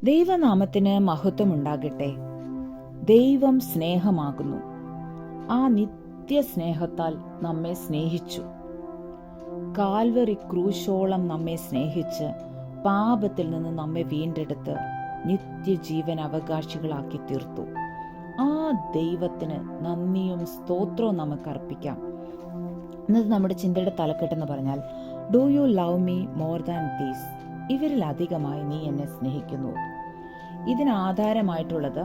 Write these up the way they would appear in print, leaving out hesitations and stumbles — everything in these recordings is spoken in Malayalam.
ദൈവനാമത്തിന് മഹത്വമുണ്ടാകട്ടെ. ദൈവം സ്നേഹമാകുന്നു. ആ നിത്യസ്നേഹത്താൽ നമ്മെ സ്നേഹിച്ചു. കാൽവറി ക്രൂശോളം നമ്മെ സ്നേഹിച്ച് പാപത്തിൽ നിന്ന് നമ്മെ വീണ്ടെടുത്ത് നിത്യജീവൻ അവകാശികളാക്കി തീർത്തു. ആ ദൈവത്തിന് നന്ദിയും സ്തോത്രവും നമുക്ക് അർപ്പിക്കാം. ഇന്നത്തെ നമ്മുടെ ചിന്തയുടെ തലക്കെട്ടെന്ന് പറഞ്ഞാൽ, do you love me more than these? ഇവരിൽ അധികമായി നീ എന്നെ സ്നേഹിക്കുന്നു. ഇതിന് ആധാരമായിട്ടുള്ളത്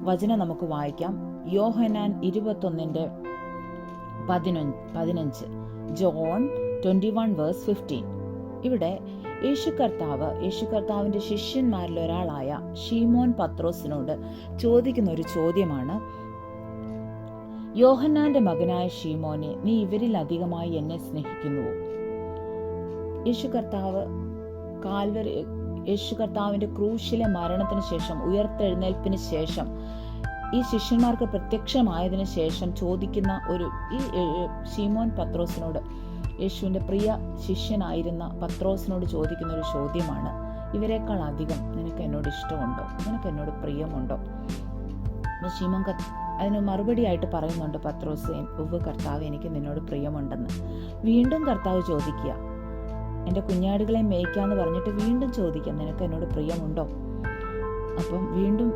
വചനം നമുക്ക് വായിക്കാം. യോഹന്നാൻ 21:15, ജോൺ 21:15. ഇവിടെ യേശു കർത്താവിന്റെ ശിഷ്യന്മാരിൽ ഒരാളായ ശീമോൻ പത്രോസിനോട് ചോദിക്കുന്ന ഒരു ചോദ്യമാണ്, യോഹന്നാന്റെ മകനായ ശീമോനെ, നീ ഇവരിൽ അധികമായി എന്നെ സ്നേഹിക്കുന്നുവോ? യേശു കർത്താവിന്റെ ക്രൂശിലെ മരണത്തിന് ശേഷം, ഉയർത്തെഴുന്നേൽപ്പിന് ശേഷം, ഈ ശിഷ്യന്മാർക്ക് പ്രത്യക്ഷമായതിനു ശേഷം ചോദിക്കുന്ന ഈ ശീമോൻ പത്രോസിനോട്, യേശുവിന്റെ പ്രിയ ശിഷ്യനായിരുന്ന പത്രോസിനോട് ചോദിക്കുന്ന ഒരു ചോദ്യമാണ്, ഇവരെക്കാൾ അധികം നിനക്ക് എന്നോട് ഇഷ്ടമുണ്ടോ? നിനക്ക് എന്നോട് പ്രിയമുണ്ടോ? ശീമോൻ അതിന് മറുപടിയായിട്ട് പറയുന്നുണ്ട്, പത്രോസ്, ഉവ്വ് കർത്താവ്, എനിക്ക് നിന്നോട് പ്രിയമുണ്ടെന്ന്. വീണ്ടും കർത്താവ് ചോദിക്കുക, എൻ്റെ കുഞ്ഞാടുകളെ മേയ്ക്കാന്ന് പറഞ്ഞിട്ട് വീണ്ടും ചോദിക്കാം, നിനക്ക് എന്നോട് പ്രിയമുണ്ടോ? അപ്പം വീണ്ടും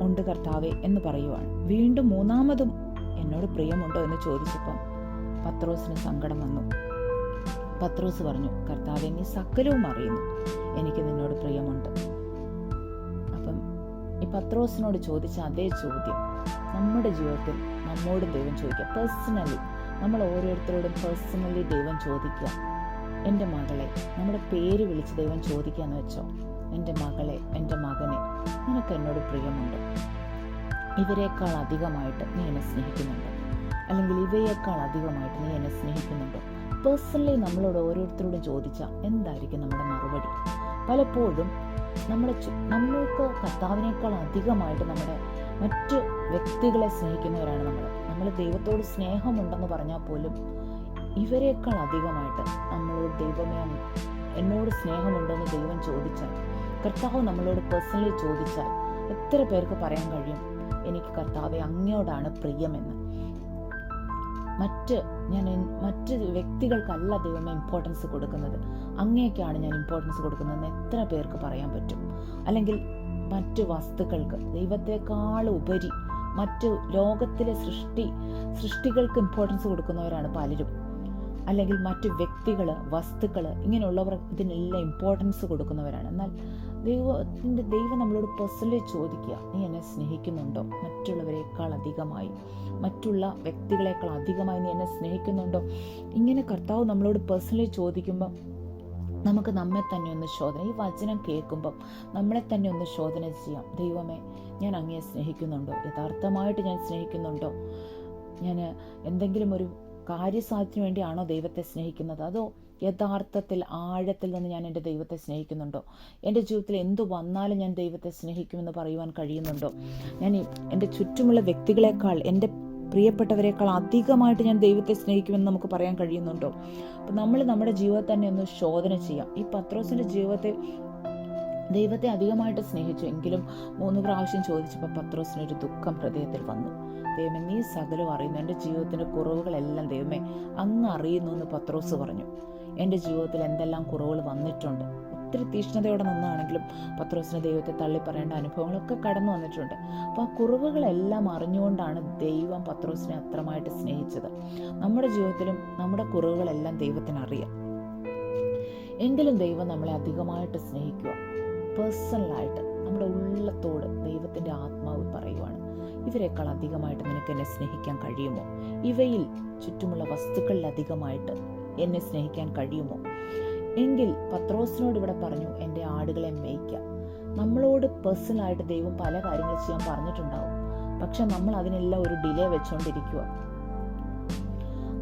ഉണ്ട് കർത്താവേ എന്ന് പറയുവാണ്. വീണ്ടും മൂന്നാമതും എന്നോട് പ്രിയമുണ്ടോ എന്ന് ചോദിച്ചപ്പം പത്രോസിന് സങ്കടം വന്നു. പത്രോസ് പറഞ്ഞു, കർത്താവേ, നീ സകലവും അറിയുന്നു, എനിക്ക് നിന്നോട് പ്രിയമുണ്ട്. അപ്പം ഈ പത്രോസിനോട് ചോദിച്ച അതേ ചോദ്യം നമ്മുടെ ജീവിതത്തിൽ നമ്മോടും ദൈവം ചോദിക്കുക. പേഴ്സണലി നമ്മൾ ഓരോരുത്തരോടും പേഴ്സണലി ദൈവം ചോദിക്കുക, എൻ്റെ മകളെ, നമ്മുടെ പേര് വിളിച്ച് ദൈവം ചോദിക്കാന്ന് വെച്ചോ, എൻ്റെ മകളെ, എൻ്റെ മകനെ, നിനക്ക് എന്നോട് പ്രിയമുണ്ടോ? ഇവരെക്കാൾ അധികമായിട്ട് നീ എന്നെ സ്നേഹിക്കുന്നുണ്ടോ? അല്ലെങ്കിൽ ഇവയേക്കാൾ അധികമായിട്ട് നീ എന്നെ സ്നേഹിക്കുന്നുണ്ടോ? പേഴ്സണലി നമ്മളോട് ഓരോരുത്തരോടും ചോദിച്ചാൽ എന്തായിരിക്കും നമ്മുടെ മറുപടി? പലപ്പോഴും നമ്മൾക്ക് കർത്താവിനേക്കാൾ അധികമായിട്ട് നമ്മുടെ മറ്റ് വ്യക്തികളെ സ്നേഹിക്കുന്നവരാണ് നമ്മൾ ദൈവത്തോട് സ്നേഹമുണ്ടെന്ന് പറഞ്ഞാൽ പോലും ഇവരെക്കാൾ അധികമായിട്ട് നമ്മളോട്, ദൈവമേ, എന്നോട് സ്നേഹമുണ്ടോ എന്ന് ദൈവം ചോദിച്ചാൽ, കർത്താവ് നമ്മളോട് പേഴ്സണലി ചോദിച്ചാൽ എത്ര പേർക്ക് പറയാൻ കഴിയും, എനിക്ക് കർത്താവെ അങ്ങയോടാണ് പ്രിയമെന്ന്? മറ്റ് വ്യക്തികൾക്കല്ല ദൈവമേ ഇമ്പോർട്ടൻസ് കൊടുക്കുന്നത്, അങ്ങേക്കാണ് ഞാൻ ഇമ്പോർട്ടൻസ് കൊടുക്കുന്നതെന്ന് എത്ര പേർക്ക് പറയാൻ പറ്റും? അല്ലെങ്കിൽ മറ്റ് വസ്തുക്കൾക്ക്, ദൈവത്തെക്കാൾ ഉപരി മറ്റു ലോകത്തിലെ സൃഷ്ടികൾക്ക് ഇമ്പോർട്ടൻസ് കൊടുക്കുന്നവരാണ് പലരും. അല്ലെങ്കിൽ മറ്റു വ്യക്തികൾ, വസ്തുക്കൾ, ഇങ്ങനെയുള്ളവർ ഇതിനെല്ലാം ഇമ്പോർട്ടൻസ് കൊടുക്കുന്നവരാണ്. എന്നാൽ ദൈവം നമ്മളോട് പേഴ്സണലി ചോദിക്കുക, നീ എന്നെ സ്നേഹിക്കുന്നുണ്ടോ? മറ്റുള്ളവരെക്കാൾ അധികമായി, മറ്റുള്ള വ്യക്തികളെക്കാൾ അധികമായി നീ എന്നെ സ്നേഹിക്കുന്നുണ്ടോ? ഇങ്ങനെ കർത്താവ് നമ്മളോട് പേഴ്സണലി ചോദിക്കുമ്പോൾ നമുക്ക് നമ്മെ തന്നെ ഒന്ന് ഈ വചനം കേൾക്കുമ്പം നമ്മളെ തന്നെ ഒന്ന് ശോധന ചെയ്യാം. ദൈവമേ, ഞാൻ അങ്ങയെ സ്നേഹിക്കുന്നുണ്ടോ? യഥാർത്ഥമായിട്ട് ഞാൻ സ്നേഹിക്കുന്നുണ്ടോ? ഞാൻ എന്തെങ്കിലും ഒരു കാര്യസാധ്യത്തിന് വേണ്ടിയാണോ ദൈവത്തെ സ്നേഹിക്കുന്നത്? അതോ യഥാർത്ഥത്തിൽ ആഴത്തിൽ നിന്ന് ഞാൻ എൻ്റെ ദൈവത്തെ സ്നേഹിക്കുന്നുണ്ടോ? എൻ്റെ ജീവിതത്തിൽ എന്തു വന്നാലും ഞാൻ ദൈവത്തെ സ്നേഹിക്കുമെന്ന് പറയുവാൻ കഴിയുന്നുണ്ടോ? ഞാൻ എൻ്റെ ചുറ്റുമുള്ള വ്യക്തികളെക്കാൾ, എൻ്റെ പ്രിയപ്പെട്ടവരെക്കാൾ അധികമായിട്ട് ഞാൻ ദൈവത്തെ സ്നേഹിക്കുമെന്ന് നമുക്ക് പറയാൻ കഴിയുന്നുണ്ടോ? അപ്പം നമ്മൾ നമ്മുടെ ജീവിതത്തെ തന്നെ ഒന്ന് ശോധന ചെയ്യാം. ഈ പത്രോസിൻ്റെ ജീവിതത്തിൽ ദൈവത്തെ അധികമായിട്ട് സ്നേഹിച്ചു എങ്കിലും 3 പ്രാവശ്യം ചോദിച്ചപ്പോൾ പത്രോസിനൊരു ദുഃഖം ഹൃദയത്തിൽ വന്നു. ദൈവമേ, നീ സകലവും അറിയുന്നു, എൻ്റെ ജീവിതത്തിൻ്റെ കുറവുകളെല്ലാം ദൈവമേ അങ്ങ് അറിയുന്നു എന്ന് പത്രോസ് പറഞ്ഞു. എൻ്റെ ജീവിതത്തിൽ എന്തെല്ലാം കുറവുകൾ വന്നിട്ടുണ്ട്. ഒത്തിരി തീഷ്ണതയോടെ നിന്നാണെങ്കിലും പത്രോസിന് ദൈവത്തെ തള്ളി പറയേണ്ട അനുഭവങ്ങളൊക്കെ കടന്നു വന്നിട്ടുണ്ട്. അപ്പോൾ ആ കുറവുകളെല്ലാം അറിഞ്ഞുകൊണ്ടാണ് ദൈവം പത്രോസിനെ അത്രമായിട്ട് സ്നേഹിച്ചത്. നമ്മുടെ ജീവിതത്തിലും നമ്മുടെ കുറവുകളെല്ലാം ദൈവത്തിന് അറിയാം. എങ്കിലും ദൈവം നമ്മളെ അധികമായിട്ട് സ്നേഹിക്കുക. പേഴ്സണലായിട്ട് നമ്മുടെ ഉള്ളത്തോട് ദൈവത്തിൻ്റെ ആത്മാവ് പറയുവാണ്, ഇവരെക്കാൾ അധികമായിട്ട് നിനക്ക് എന്നെ സ്നേഹിക്കാൻ കഴിയുമോ? ഇവയിൽ ചുറ്റുമുള്ള വസ്തുക്കളിൽ അധികമായിട്ട് എന്നെ സ്നേഹിക്കാൻ കഴിയുമോ? എങ്കിൽ പത്രോസിനോട് ഇവിടെ പറഞ്ഞു, എൻ്റെ ആടുകളെ മേയ്ക്കാം. നമ്മളോട് പേഴ്സണലായിട്ട് ദൈവം പല കാര്യങ്ങൾ ചെയ്യാൻ പറഞ്ഞിട്ടുണ്ടാവും, പക്ഷെ നമ്മൾ അതിനെല്ലാം ഒരു ഡിലേ വെച്ചുകൊണ്ടിരിക്കുക.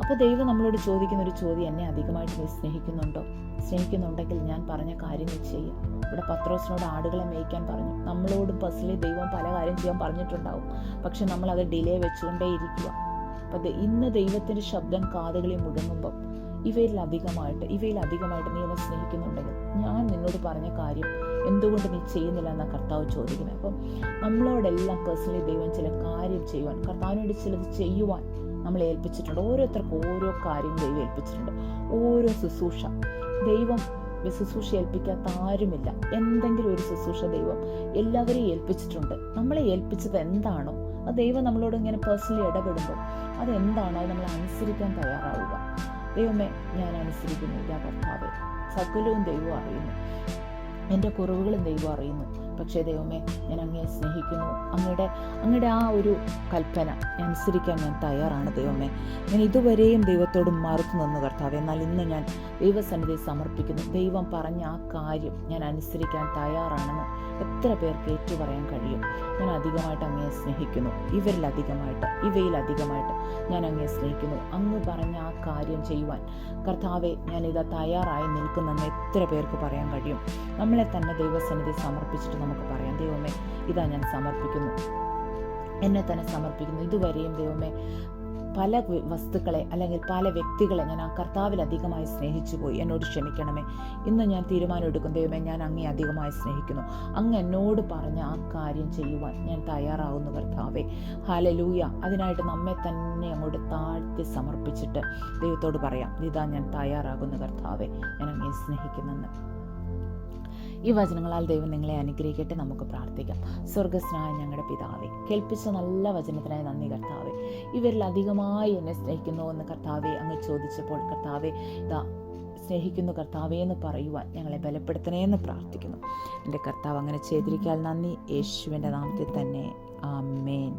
അപ്പോൾ ദൈവം നമ്മളോട് ചോദിക്കുന്ന ഒരു ചോദ്യം, എന്നെ അധികമായിട്ട് നീ സ്നേഹിക്കുന്നുണ്ടെങ്കിൽ ഞാൻ പറഞ്ഞ കാര്യങ്ങൾ ചെയ്യുക. ഇവിടെ പത്രോസിനോട് ആടുകളെ മേയ്ക്കാൻ പറഞ്ഞു. നമ്മളോട് പേഴ്സണലി ദൈവം പല കാര്യം ചെയ്യാൻ പറഞ്ഞിട്ടുണ്ടാവും, പക്ഷെ നമ്മളത് ഡിലേ വെച്ചുകൊണ്ടേ ഇരിക്കുക. അപ്പം ഇന്ന് ദൈവത്തിൻ്റെ ശബ്ദം കാതുകളിൽ മുഴങ്ങുമ്പം ഇവയിൽ അധികമായിട്ട് നീ എന്നെ സ്നേഹിക്കുന്നുണ്ടെങ്കിൽ ഞാൻ നിന്നോട് പറഞ്ഞ കാര്യം എന്തുകൊണ്ട് നീ ചെയ്യുന്നില്ല എന്ന കർത്താവ് ചോദിക്കുന്നത്. അപ്പം നമ്മളോടെല്ലാം പേഴ്സണലി ദൈവം ചില കാര്യം ചെയ്യുവാൻ, കർത്താവിനോട് ചിലത് ചെയ്യുവാൻ നമ്മളെ ഏൽപ്പിച്ചിട്ടുണ്ട്. ഓരോരുത്തർക്കും ഓരോ കാര്യം ദൈവം ഏൽപ്പിച്ചിട്ടുണ്ട്. ഓരോ ശുശ്രൂഷ ദൈവം ശുശ്രൂഷ ഏൽപ്പിക്കാത്ത ആരുമില്ല. എന്തെങ്കിലും ഒരു ശുശ്രൂഷ ദൈവം എല്ലാവരെയും ഏൽപ്പിച്ചിട്ടുണ്ട്. നമ്മളെ ഏൽപ്പിച്ചത് എന്താണോ അത് ദൈവം നമ്മളോട് ഇങ്ങനെ പേഴ്സണലി ഇടപെടുമ്പോൾ അതെന്താണോ അത് നമ്മൾ അനുസരിക്കാൻ തയ്യാറാവുക. ദൈവമേ, ഞാൻ അനുസരിക്കുന്നു. ഇതാ കർത്താവേ, സകലവും ദൈവം അറിയുന്നു, എൻ്റെ കുറവുകളും ദൈവം അറിയുന്നു. പക്ഷേ ദൈവമേ, ഞാൻ അങ്ങയെ സ്നേഹിക്കുന്നു. അങ്ങയുടെ ആ ഒരു കൽപ്പന അനുസരിക്കാൻ ഞാൻ തയ്യാറാണ് ദൈവമേ. ഞാൻ ഇതുവരെയും ദൈവത്തോട് മറുത്തു നിന്നു കർത്താവേ. എന്നാൽ ഇന്ന് ഞാൻ ദൈവസന്നിധി സമർപ്പിക്കുന്നു. ദൈവം പറഞ്ഞ ആ കാര്യം ഞാൻ അനുസരിക്കാൻ തയ്യാറാണെന്ന് എത്ര പേർക്ക് ഏറ്റു പറയാൻ കഴിയും? ഞാൻ അധികമായിട്ട് അങ്ങയെ സ്നേഹിക്കുന്നു. ഇവയിലധികമായിട്ട് ഞാൻ അങ്ങയെ സ്നേഹിക്കുന്നു. അങ്ങ് പറഞ്ഞ ആ കാര്യം ചെയ്യുവാൻ കർത്താവെ, ഞാനിതാ തയ്യാറായി നിൽക്കുന്നെന്ന് എത്ര പേർക്ക് പറയാൻ കഴിയും? നമ്മളെ തന്നെ ദൈവസന്നിധി സമർപ്പിച്ചിട്ട് നമുക്ക് പറയാം, ദൈവമേ, ഇതാ ഞാൻ സമർപ്പിക്കുന്നു, എന്നെ തന്നെ സമർപ്പിക്കുന്നു. ഇതുവരെയും ദൈവമേ പല വസ്തുക്കളെ അല്ലെങ്കിൽ പല വ്യക്തികളെ ഞാൻ ആ കർത്താവിൽ അധികമായി സ്നേഹിച്ചു പോയി. എന്നോട് ക്ഷമിക്കണമേ. ഇന്ന് ഞാൻ തീരുമാനം എടുക്കും, ദൈവമേ, ഞാൻ അങ്ങേ അധികമായി സ്നേഹിക്കുന്നു. അങ്ങ് എന്നോട് പറഞ്ഞ ആ കാര്യം ചെയ്യുവാൻ ഞാൻ തയ്യാറാവുന്നു കർത്താവേ. ഹല്ലേലൂയ. അതിനായിട്ട് നമ്മെ തന്നെ അങ്ങോട്ട് താഴ്ത്തി സമർപ്പിച്ചിട്ട് ദൈവത്തോട് പറയാം, ഇതാ ഞാൻ തയ്യാറാകുന്നു കർത്താവേ, ഞാൻ അങ്ങേ സ്നേഹിക്കുന്നെന്ന്. ഈ വചനങ്ങളാൽ ദൈവം നിങ്ങളെ അനുഗ്രഹിക്കട്ടെ. നമുക്ക് പ്രാർത്ഥിക്കാം. സ്വർഗസ്നായ ഞങ്ങളുടെ പിതാവേ, കേൾപ്പിച്ച നല്ല വചനത്തിനായി നന്ദി കർത്താവേ. ഇവരിൽ അധികമായി എന്നെ സ്നേഹിക്കുന്നു എന്ന് കർത്താവെ അങ്ങ് ചോദിച്ചപ്പോൾ കർത്താവെ, ഇതാ സ്നേഹിക്കുന്നു കർത്താവേ എന്ന് പറയുവാൻ ഞങ്ങളെ ബലപ്പെടുത്തണേ എന്ന് പ്രാർത്ഥിക്കുന്നു. എൻ്റെ കർത്താവ് അങ്ങനെ ചെയ്തിരിക്കാൻ നന്ദി. യേശുവിൻ്റെ നാമത്തിൽ തന്നെ, ആമേൻ.